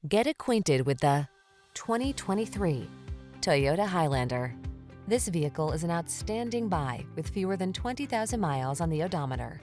Get acquainted with the 2023 Toyota Highlander. This vehicle is an outstanding buy with fewer than 20,000 miles on the odometer.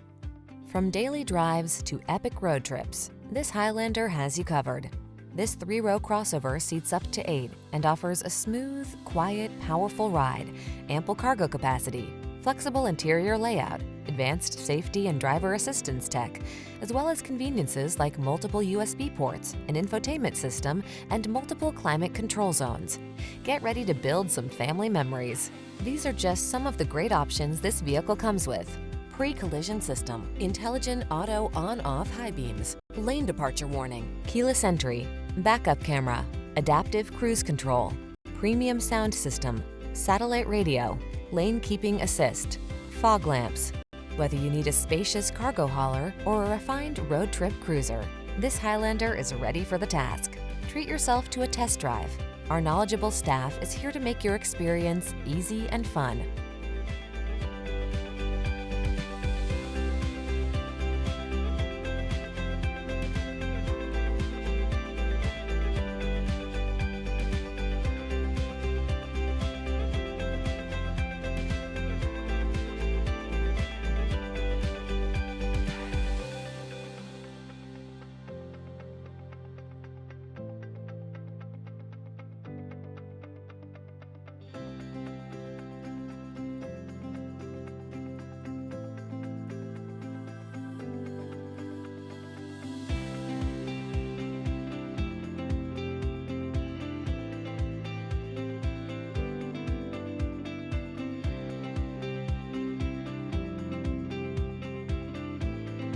From daily drives to epic road trips, this Highlander has you covered. This three-row crossover seats up to 8 and offers a smooth, quiet, powerful ride, ample cargo capacity, flexible interior layout, advanced safety and driver assistance tech, as well as conveniences like multiple USB ports, an infotainment system, and multiple climate control zones. Get ready to build some family memories. These are just some of the great options this vehicle comes with: pre-collision system, intelligent auto on-off high beams, lane departure warning, keyless entry, backup camera, adaptive cruise control, premium sound system, satellite radio, lane keeping assist, fog lamps. Whether you need a spacious cargo hauler or a refined road trip cruiser, this Highlander is ready for the task. Treat yourself to a test drive. Our knowledgeable staff is here to make your experience easy and fun.